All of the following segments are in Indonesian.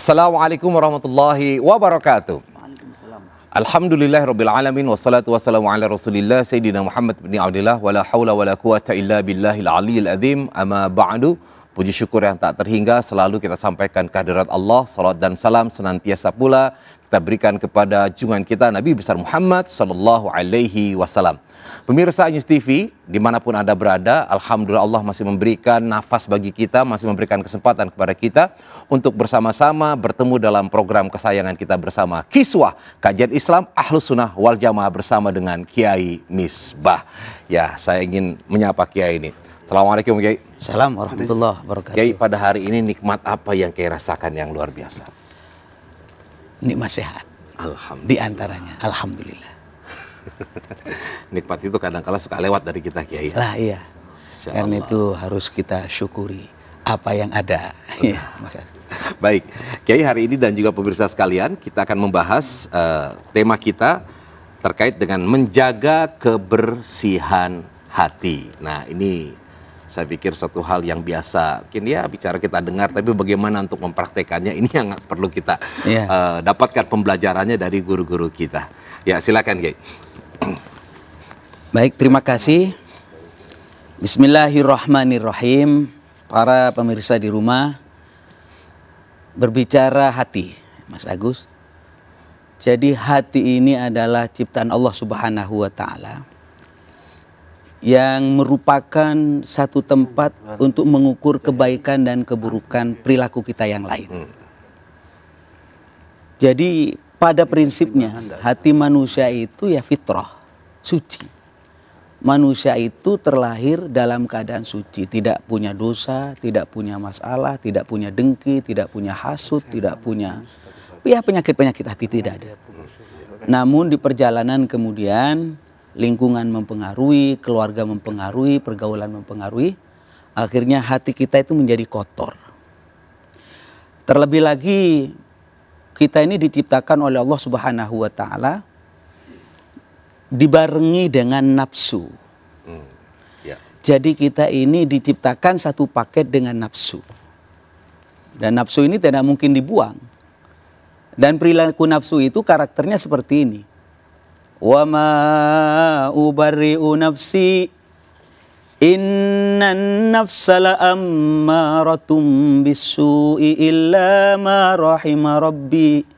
Assalamualaikum warahmatullahi wabarakatuh. Alhamdulillahirabbil alamin wassalatu wassalamu ala Rasulillah Sayyidina Muhammad bin Abdullah wala haula wala quwata illa billahil aliyil azim. Amma ba'du. Puji syukur yang tak terhingga selalu kita sampaikan kehadirat Allah. Salawat dan salam senantiasa pula kita berikan kepada junjungan kita Nabi besar Muhammad sallallahu alaihi wasallam. Pemirsa News TV, dimanapun Anda berada, alhamdulillah Allah masih memberikan nafas bagi kita, masih memberikan kesempatan kepada kita untuk bersama-sama bertemu dalam program kesayangan kita bersama, Kiswah Kajian Islam Ahlus Sunnah wal Jamaah bersama dengan Kiai Misbah. Ya, saya ingin menyapa Kiai ini. Assalamualaikum Kiai. Assalamualaikum warahmatullahi wabarakatuh. Kiai, pada hari ini nikmat apa yang Kiai rasakan yang luar biasa? Nikmat sehat. Alhamdulillah. Di antaranya, alhamdulillah. Nikmat itu kadang-kala suka lewat dari kita Kiai. Lah iya. Karena itu harus kita syukuri apa yang ada. Ya, baik, Kiai, hari ini dan juga pemirsa sekalian, kita akan membahas tema kita terkait dengan menjaga kebersihan hati. Nah, ini saya pikir suatu hal yang biasa, mungkin ya bicara kita dengar, tapi bagaimana untuk mempraktekannya ini yang perlu kita dapatkan pembelajarannya dari guru-guru kita. Ya, silakan Kiai. Baik, terima kasih. Bismillahirrahmanirrahim. Para pemirsa di rumah, berbicara hati, Mas Agus. Jadi hati ini adalah ciptaan Allah Subhanahu wa Ta'ala, yang merupakan satu tempat untuk mengukur kebaikan dan keburukan perilaku kita yang lain. Jadi pada prinsipnya hati manusia itu ya fitrah, suci. Manusia itu terlahir dalam keadaan suci, tidak punya dosa, tidak punya masalah, tidak punya dengki, tidak punya hasud, tidak punya penyakit-penyakit hati, tidak ada. Namun di perjalanan kemudian lingkungan mempengaruhi, keluarga mempengaruhi, pergaulan mempengaruhi, akhirnya hati kita itu menjadi kotor. Terlebih lagi kita ini diciptakan oleh Allah Subhanahu wa Ta'ala dibarengi dengan nafsu. Jadi kita ini diciptakan satu paket dengan nafsu. Dan nafsu ini tidak mungkin dibuang. Dan perilaku nafsu itu karakternya seperti ini. Wa ma ubarri'u nafsi innan nafsa la'ammaratum bisu'i illa ma rahima rabbi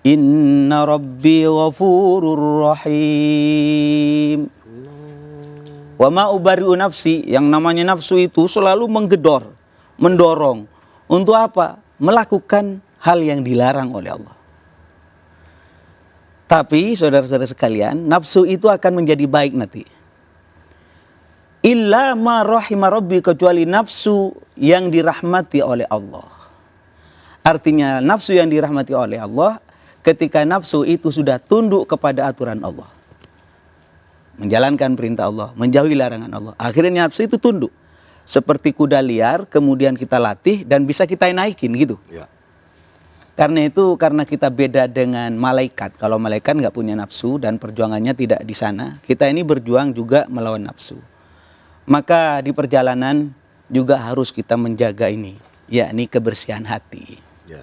inna rabbi ghafurur rahim. Wa ma ubarri'u nafsi, yang namanya nafsu itu selalu menggedor, mendorong untuk apa? Melakukan hal yang dilarang oleh Allah. Tapi saudara-saudara sekalian, nafsu itu akan menjadi baik nanti. Illa ma rahima rabbi, kecuali nafsu yang dirahmati oleh Allah. Artinya nafsu yang dirahmati oleh Allah, ketika nafsu itu sudah tunduk kepada aturan Allah, menjalankan perintah Allah, menjauhi larangan Allah, akhirnya nafsu itu tunduk. Seperti kuda liar, kemudian kita latih dan bisa kita naikin gitu. Ya. Karena itu, karena kita beda dengan malaikat. Kalau malaikat nggak punya nafsu dan perjuangannya tidak di sana, kita ini berjuang juga melawan nafsu. Maka di perjalanan juga harus kita menjaga ini, yakni kebersihan hati. Ya.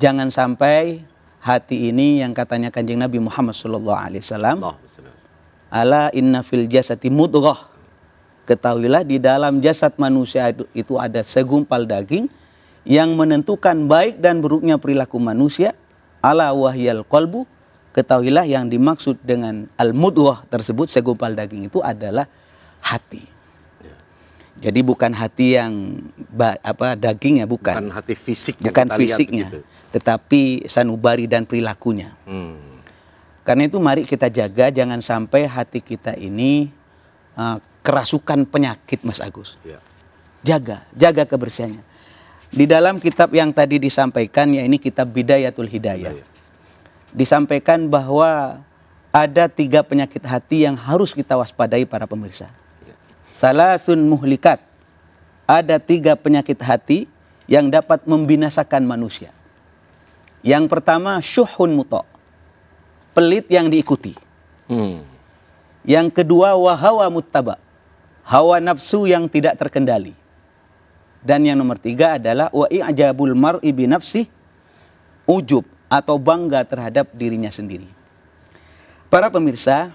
Jangan sampai hati ini yang katanya Kanjeng Nabi Muhammad SAW, ala inna fil jasati mudghah. Ketahuilah di dalam jasad manusia itu ada segumpal daging yang menentukan baik dan buruknya perilaku manusia. Ala wahyal qalbu, ketahuilah yang dimaksud dengan al-mudghah tersebut, segumpal daging itu adalah hati. Jadi bukan hati yang dagingnya, bukan hati fisiknya, bukan fisiknya, tetapi sanubari dan perilakunya. Karena itu mari kita jaga, jangan sampai hati kita ini kerasukan penyakit, Mas Agus. Jaga kebersihannya. Di dalam kitab yang tadi disampaikan, ya ini kitab Bidayatul Hidayah, disampaikan bahwa ada 3 penyakit hati yang harus kita waspadai para pemirsa. Salasun muhlikat, ada 3 penyakit hati yang dapat membinasakan manusia. Yang pertama syuhun muta', pelit yang diikuti. Yang kedua wahawa muttaba', hawa nafsu yang tidak terkendali. Dan yang nomor 3 adalah wa i'jabul mar'i bi nafsi ujub atau bangga terhadap dirinya sendiri. Para pemirsa,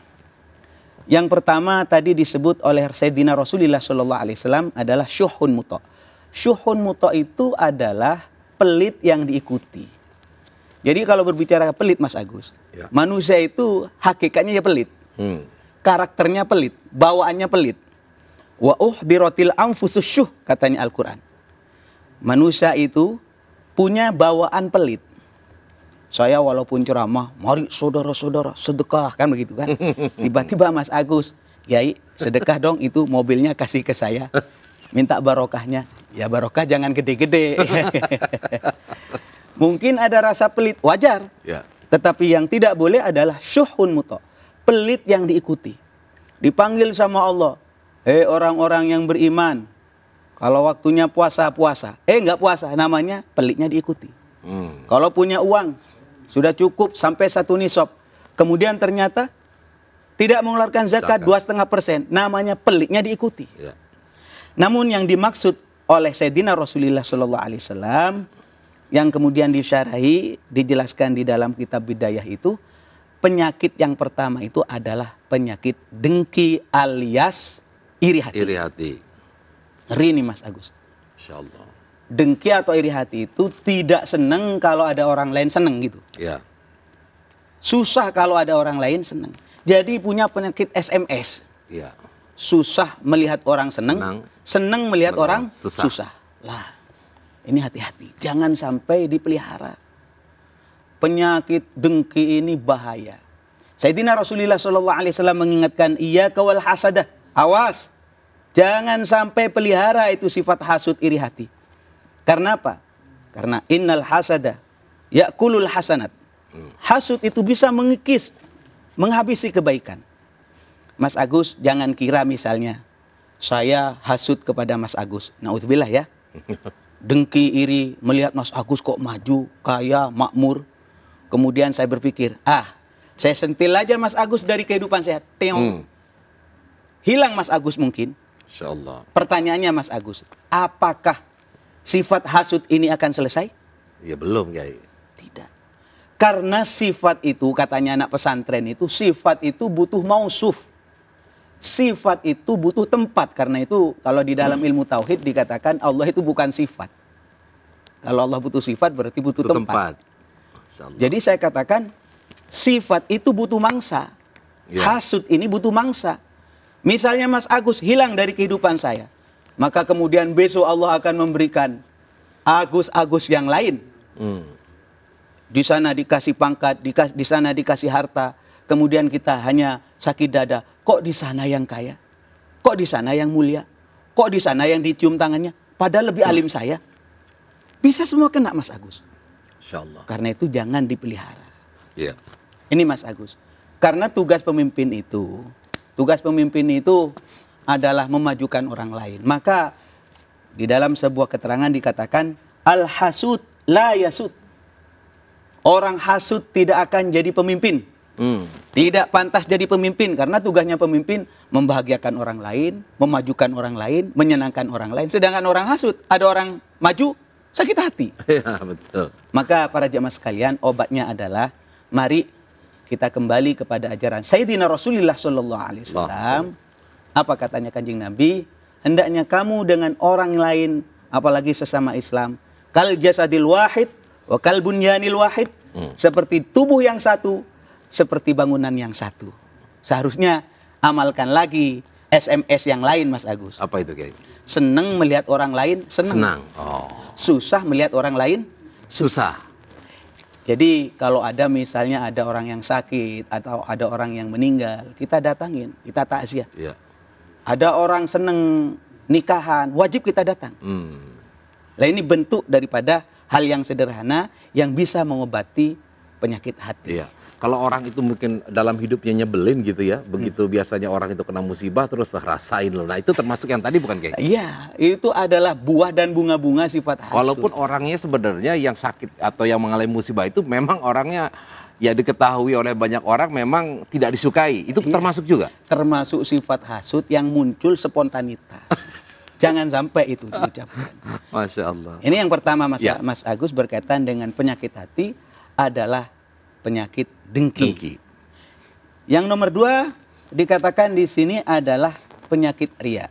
yang pertama tadi disebut oleh Sayyidina Rasulullah SAW adalah syuhun muta'. Syuhun muta' itu adalah pelit yang diikuti. Jadi kalau berbicara pelit Mas Agus, Ya. manusia itu hakikatnya ya pelit. Karakternya pelit, bawaannya pelit. Wa uhdiratil anfusus syuh, katanya Al-Quran. Manusia itu punya bawaan pelit. Saya walaupun ceramah, mari saudara-saudara sedekah, kan begitu kan. Tiba-tiba Mas Agus, Yai sedekah dong, itu mobilnya kasih ke saya. Minta barokahnya. Ya barokah jangan gede-gede. Mungkin ada rasa pelit, wajar. Ya. Tetapi yang tidak boleh adalah syuhun muta'. Pelit yang diikuti. Dipanggil sama Allah. Hei orang-orang yang beriman. Kalau waktunya puasa-puasa. Nggak puasa, namanya pelitnya diikuti. Kalau punya uang, sudah cukup sampai 1 nisab. Kemudian ternyata tidak mengeluarkan zakat 2,5%. Namanya pelitnya diikuti. Ya. Namun yang dimaksud oleh Sayyidina Rasulullah SAW yang kemudian disyarahi, dijelaskan di dalam kitab Bidayah itu, penyakit yang pertama itu adalah penyakit dengki alias iri hati. Iri hati. Rini Mas Agus. Insyaallah. Dengki atau iri hati itu tidak seneng kalau ada orang lain seneng gitu. Ya. Susah kalau ada orang lain seneng. Jadi punya penyakit SMS. Ya. Susah melihat orang seneng, seneng melihat orang susah. Lah, ini hati-hati. Jangan sampai dipelihara. Penyakit dengki ini bahaya. Sayyidina Rasulullah SAW mengingatkan, iyyaka wal hasadah. Awas, jangan sampai pelihara itu sifat hasud iri hati. Karena apa? Karena innal hasada ya'kulul hasanat. Hasud itu bisa mengikis, menghabisi kebaikan. Mas Agus, jangan kira misalnya saya hasud kepada Mas Agus. Naudzubillah ya. Dengki, iri, melihat Mas Agus kok maju, kaya, makmur. Kemudian saya berpikir, saya sentil aja Mas Agus dari kehidupan sehat. Teong. Hilang Mas Agus mungkin. Insyaallah. Pertanyaannya Mas Agus, apakah sifat hasud ini akan selesai? Ya belum, Kiai. Tidak. Karena sifat itu, katanya anak pesantren itu, sifat itu butuh mausuf. Sifat itu butuh tempat. Karena itu kalau di dalam ilmu tauhid dikatakan Allah itu bukan sifat. Kalau Allah butuh sifat berarti butuh tempat. Jadi saya katakan sifat itu butuh mangsa. Ya. Hasud ini butuh mangsa. Misalnya Mas Agus hilang dari kehidupan saya, maka kemudian besok Allah akan memberikan Agus-Agus yang lain. Di sana dikasih pangkat, di sana dikasih harta. Kemudian kita hanya sakit dada. Kok di sana yang kaya? Kok di sana yang mulia? Kok di sana yang dicium tangannya? Padahal lebih alim saya. Bisa semua kena Mas Agus. Insyaallah. Karena itu jangan dipelihara. Iya. Ini Mas Agus. Karena tugas pemimpin itu adalah memajukan orang lain. Maka di dalam sebuah keterangan dikatakan al-hasud la yasud. Orang hasud tidak akan jadi pemimpin. Tidak pantas jadi pemimpin karena tugasnya pemimpin membahagiakan orang lain, memajukan orang lain, menyenangkan orang lain. Sedangkan orang hasud, ada orang maju, sakit hati. Ya, betul. Maka para jamaah sekalian, obatnya adalah mari kita kembali kepada ajaran Sayyidina Rasulullah SAW. Apa katanya Kanjeng Nabi? Hendaknya kamu dengan orang lain, apalagi sesama Islam, kal jasadil wahid wa kal bunyanil wahid, seperti tubuh yang satu, seperti bangunan yang satu. Seharusnya amalkan lagi SMS yang lain Mas Agus. Apa itu, Kiai? Senang melihat orang lain, senang. Oh. Susah melihat orang lain, Susah. Jadi kalau ada misalnya ada orang yang sakit atau ada orang yang meninggal, kita datangin, kita takziah. Iya. Ada orang seneng nikahan, wajib kita datang. Nah ini bentuk daripada hal yang sederhana yang bisa mengobati penyakit hati. Iya. Kalau orang itu mungkin dalam hidupnya nyebelin gitu ya, begitu biasanya orang itu kena musibah terus rasain loh. Nah itu termasuk yang tadi bukan, Kiai? Iya, itu adalah buah dan bunga-bunga sifat hasud. Walaupun orangnya sebenarnya yang sakit atau yang mengalami musibah itu memang orangnya ya diketahui oleh banyak orang memang tidak disukai. Itu termasuk juga? Termasuk sifat hasud yang muncul spontanitas. Jangan sampai itu diucapkan. Masya Allah. Ini yang pertama Mas, Ya. Mas Agus berkaitan dengan penyakit hati adalah penyakit dengki. Yang nomor 2 dikatakan di sini adalah penyakit riya.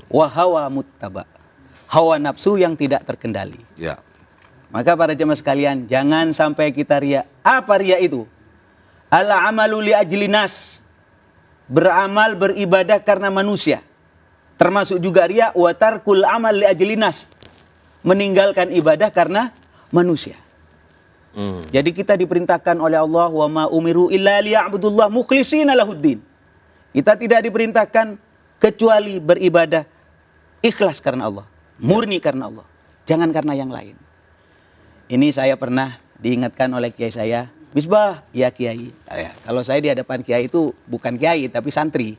Wa hawa muttaba. Hawa nafsu yang tidak terkendali. Ya. Maka para jemaah sekalian, jangan sampai kita riya. Apa riya itu? Ala amalu li ajli nas. Beramal beribadah karena manusia. Termasuk juga riya wa tarkul amal li ajli nas. Meninggalkan ibadah karena manusia. Jadi kita diperintahkan oleh Allah wa ma umiru illa liya'budullah mukhlishina lahuddin. Kita tidak diperintahkan kecuali beribadah ikhlas karena Allah, murni karena Allah, jangan karena yang lain. Ini saya pernah diingatkan oleh kiai saya, Misbah, ya kiai. Ya, kalau saya di hadapan kiai itu bukan kiai tapi santri.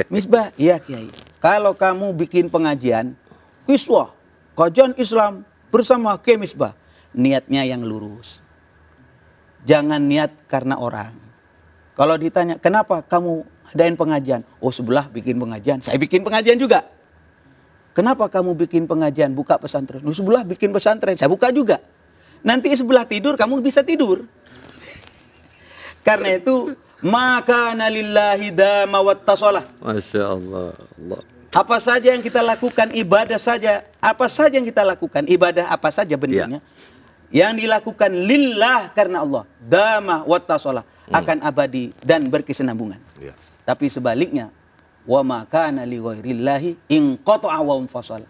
Misbah, ya kiai. Kalau kamu bikin pengajian, kiswah, kajian Islam bersama Kiai Misbah, niatnya yang lurus. Jangan niat karena orang. Kalau ditanya, kenapa kamu adain pengajian? Oh, sebelah bikin pengajian, saya bikin pengajian juga. Kenapa kamu bikin pengajian, buka pesantren? Oh, sebelah bikin pesantren, saya buka juga. Nanti sebelah tidur, kamu bisa tidur. Karena itu, maka nalillahi dama wattasalah. Masya Allah. Apa saja yang kita lakukan, ibadah saja. Apa saja yang kita lakukan, ibadah apa saja bentuknya. Yang dilakukan lillah karena Allah. Dama wattasalah. Akan abadi dan berkesinambungan. Tapi sebaliknya, wa ma kana li ghairillahi in qata'a wa infasala.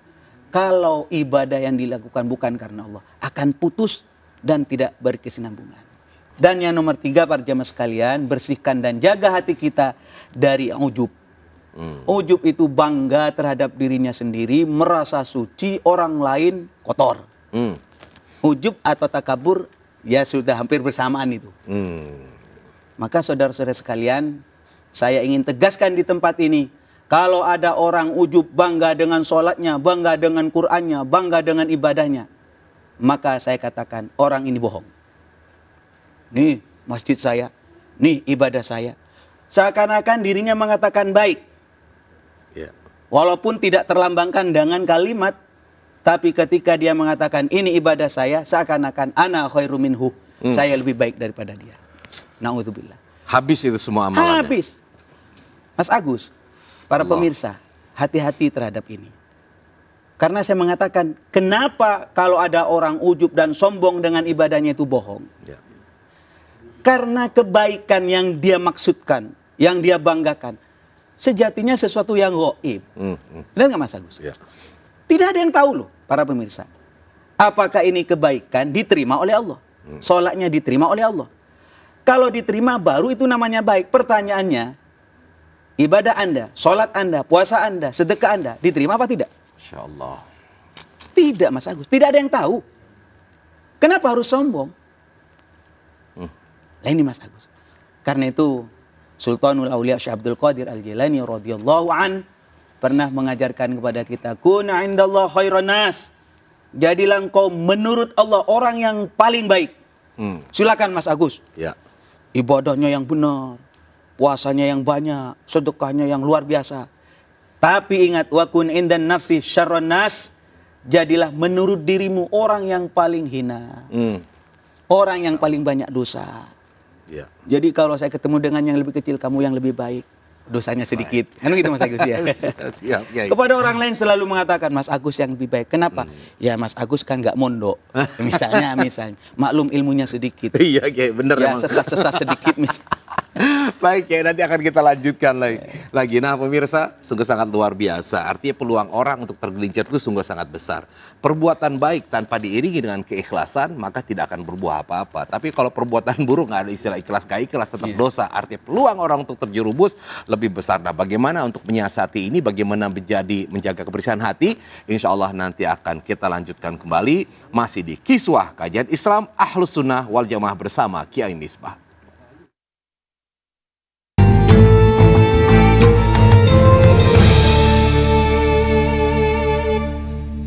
Kalau ibadah yang dilakukan bukan karena Allah, akan putus dan tidak berkesinambungan. Dan yang nomor 3 para jamaah sekalian, bersihkan dan jaga hati kita dari ujub. Ujub itu bangga terhadap dirinya sendiri, merasa suci, orang lain kotor. Ujub atau takabur ya sudah hampir bersamaan itu. Maka saudara-saudara sekalian, saya ingin tegaskan di tempat ini, kalau ada orang ujub bangga dengan sholatnya, bangga dengan Qur'annya, bangga dengan ibadahnya, maka saya katakan orang ini bohong. Nih masjid saya, nih ibadah saya. Seakan-akan dirinya mengatakan baik. Walaupun tidak terlambangkan dengan kalimat, tapi ketika dia mengatakan ini ibadah saya, seakan-akan ana khairu minhu, saya lebih baik daripada dia. Na'udzubillah. Habis itu semua amalannya. Habis. Mas Agus, para pemirsa, hati-hati terhadap ini. Karena saya mengatakan, kenapa kalau ada orang ujub dan sombong dengan ibadahnya itu bohong? Karena kebaikan yang dia maksudkan, yang dia banggakan, sejatinya sesuatu yang gaib. Benar nggak Mas Agus? Tidak ada yang tahu loh, para pemirsa. Apakah ini kebaikan diterima oleh Allah? Sholatnya diterima oleh Allah. Kalau diterima baru itu namanya baik. Pertanyaannya, ibadah Anda, sholat Anda, puasa Anda, sedekah Anda, diterima apa tidak? Insya Allah. Tidak Mas Agus, tidak ada yang tahu. Kenapa harus sombong? Nah ini Mas Agus. Karena itu Sultanul Aulia Syekh Abdul Qadir Al-Jilani radhiyallahu an pernah mengajarkan kepada kita, kun indallah khairan nas. Jadilah engkau menurut Allah orang yang paling baik. Silakan Mas Agus. Ibadahnya yang benar, puasanya yang banyak, sedekahnya yang luar biasa. Tapi ingat, wa kun indan nafsi syarrun nas. Jadilah menurut dirimu orang yang paling hina. Orang yang paling banyak dosa. Jadi kalau saya ketemu dengan yang lebih kecil, kamu yang lebih baik, dosanya sedikit. Kan gitu Mas Agus ya. Kepada orang lain selalu mengatakan Mas Agus yang lebih baik. Kenapa? Ya Mas Agus kan nggak mondok. Misalnya maklum ilmunya sedikit. Iya, bener. Ya sesat-sesat sedikit misalnya. Baik ya, nanti akan kita lanjutkan lagi. Nah pemirsa, sungguh sangat luar biasa. Artinya peluang orang untuk tergelincir itu sungguh sangat besar. Perbuatan baik tanpa diiringi dengan keikhlasan, maka tidak akan berbuah apa-apa. Tapi kalau perbuatan buruk, nggak ada istilah ikhlas, gak ikhlas, tetap dosa. Artinya peluang orang untuk terjerumus lebih besar. Nah bagaimana untuk menyiasati ini, bagaimana menjaga kebersihan hati, insya Allah nanti akan kita lanjutkan kembali. Masih di Kiswah Kajian Islam Ahlus Sunnah wal Jamaah bersama Kiai Misbah.